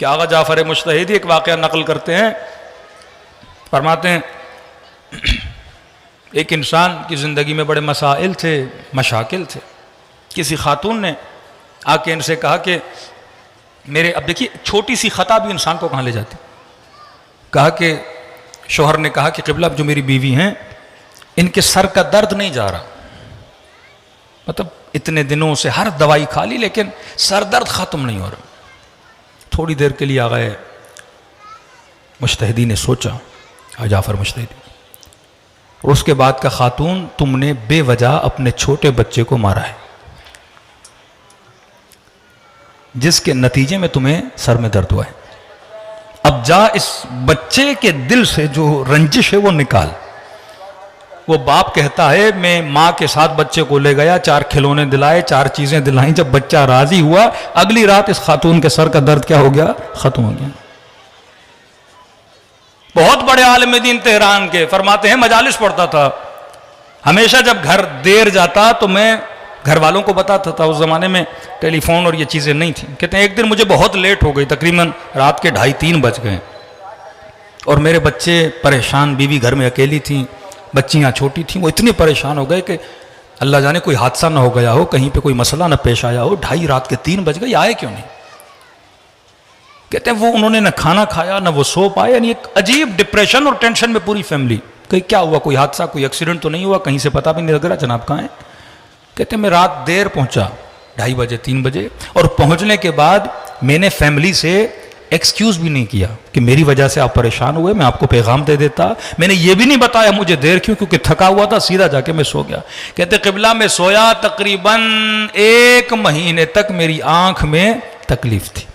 کہ آغا جعفر مجتہدی ایک واقعہ نقل کرتے ہیں، فرماتے ہیں ایک انسان کی زندگی میں بڑے مسائل تھے، مشاکل تھے. کسی خاتون نے آ کے ان سے کہا کہ اب دیکھیے چھوٹی سی خطا بھی انسان کو کہاں لے جاتی. کہا کہ شوہر نے کہا کہ قبلہ جو میری بیوی ہیں ان کے سر کا درد نہیں جا رہا، مطلب اتنے دنوں سے ہر دوائی کھا لی لیکن سر درد ختم نہیں ہو رہا. تھوڑی دیر کے لیے آ گئے مجتہدی نے سوچا، جعفر مجتہدی، اور اس کے بعد کا خاتون تم نے بے وجہ اپنے چھوٹے بچے کو مارا ہے جس کے نتیجے میں تمہیں سر میں درد ہوا ہے. اب جا اس بچے کے دل سے جو رنجش ہے وہ نکال. وہ باپ کہتا ہے میں ماں کے ساتھ بچے کو لے گیا، 4 کھلونے دلائے، 4 چیزیں دلائیں. جب بچہ راضی ہوا اگلی رات اس خاتون کے سر کا درد کیا ہو گیا؟ ختم ہو گیا. بہت بڑے عالم دین تہران کے فرماتے ہیں مجالس پڑھتا تھا، ہمیشہ جب گھر دیر جاتا تو میں گھر والوں کو بتاتا تھا. اس زمانے میں ٹیلی فون اور یہ چیزیں نہیں تھیں. کہتے ہیں ایک دن مجھے بہت لیٹ ہو گئی، تقریباً رات کے 2:30-3 بج گئے اور میرے بچے پریشان، بیوی گھر میں اکیلی تھیں، بچیاں چھوٹی تھیں. وہ اتنے پریشان ہو گئے کہ اللہ جانے کوئی حادثہ نہ ہو گیا ہو، کہیں پہ کوئی مسئلہ نہ پیش آیا ہو. 2:30 رات کے 3 بج گئے، آئے کیوں نہیں؟ کہتے ہیں وہ انہوں نے نہ کھانا کھایا نہ وہ سو پائے، یعنی ایک عجیب ڈپریشن اور ٹینشن میں پوری فیملی. کہ کیا ہوا، کوئی حادثہ، کوئی ایکسیڈنٹ تو نہیں ہوا؟ کہیں سے پتہ بھی نہیں لگ رہا جناب کہاں ہیں. کہتے ہیں میں رات دیر پہنچا، 2:30 بجے 3 بجے، اور پہنچنے کے بعد میں نے فیملی سے ایکسکیوز بھی نہیں کیا کہ میری وجہ سے آپ پریشان ہوئے، میں آپ کو پیغام دے دیتا. میں نے یہ بھی نہیں بتایا مجھے دیر کیوں، کیونکہ تھکا ہوا تھا، سیدھا جا کے میں سو گیا. کہتے قبلہ میں سویا تقریباً 1 مہینے تک میری آنکھ میں تکلیف تھی.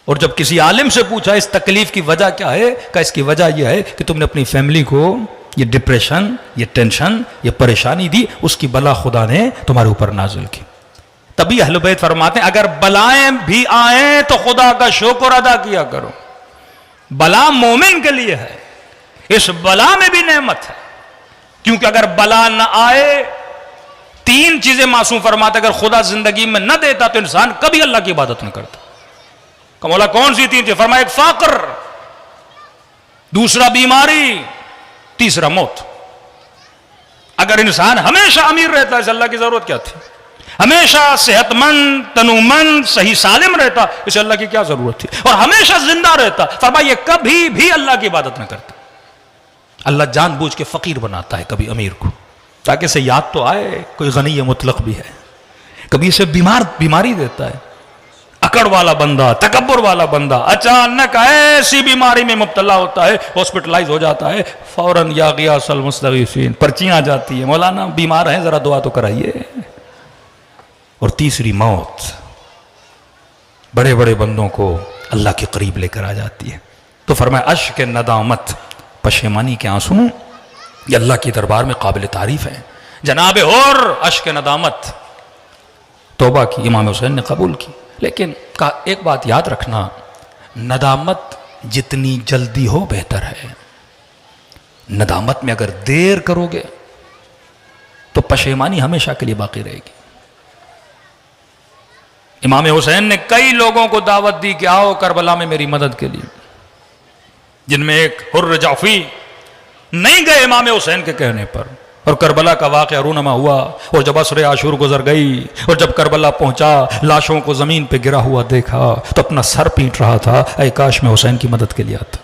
اور جب کسی عالم سے پوچھا اس تکلیف کی وجہ کیا ہے، کہ اس کی وجہ یہ ہے کہ تم نے اپنی فیملی کو یہ ڈپریشن، یہ ٹینشن، یہ پریشانی دی، اس کی بلا خدا نے تمہارے اوپر نازل کی. تبھی اہل بیت فرماتے ہیں اگر بلائیں بھی آئیں تو خدا کا شکر ادا کیا کرو. بلا مومن کے لیے ہے، اس بلا میں بھی نعمت ہے. کیونکہ اگر بلا نہ آئے، 3 چیزیں معصوم فرماتے اگر خدا زندگی میں نہ دیتا تو انسان کبھی اللہ کی عبادت نہ کرتا. کہ مولا کون سی 3 چیزیں؟ فرمایا ایک فقر، دوسرا بیماری، تیسرا موت. اگر انسان ہمیشہ امیر رہتا ہے اسے اللہ کی ضرورت کیا تھی؟ ہمیشہ صحت مند، تنومند، صحیح سالم رہتا اسے اللہ کی کیا ضرورت تھی؟ اور ہمیشہ زندہ رہتا، فرمایا یہ کبھی بھی اللہ کی عبادت نہ کرتا. اللہ جان بوجھ کے فقیر بناتا ہے کبھی امیر کو، تاکہ اسے یاد تو آئے کوئی غنی مطلق بھی ہے. کبھی اسے بیماری دیتا ہے، اکڑ والا بندہ، تکبر والا بندہ اچانک ایسی بیماری میں مبتلا ہوتا ہے، ہاسپٹلائز ہو جاتا ہے، فوراً یا غیاث المستغیثین پرچیاں آ جاتی ہیں، مولانا بیمار ہیں ذرا دعا تو کرائیے. اور تیسری موت بڑے بڑے بندوں کو اللہ کے قریب لے کر آ جاتی ہے. تو فرمایا اشک ندامت، پشیمانی کے آنسو یہ اللہ کی دربار میں قابل تعریف ہے. جناب اور اشک ندامت توبہ کی امام حسین نے قبول کی. لیکن ایک بات یاد رکھنا، ندامت جتنی جلدی ہو بہتر ہے. ندامت میں اگر دیر کرو گے تو پشیمانی ہمیشہ کے لیے باقی رہے گی. امام حسین نے کئی لوگوں کو دعوت دی کہ آؤ کربلا میں میری مدد کے لیے، جن میں ایک حر جعفی نہیں گئے امام حسین کے کہنے پر. اور کربلا کا واقعہ رونما ہوا، اور جب عصر عاشور گزر گئی اور جب کربلا پہنچا لاشوں کو زمین پہ گرا ہوا دیکھا تو اپنا سر پیٹ رہا تھا، اے کاش میں حسین کی مدد کے لیے آتا.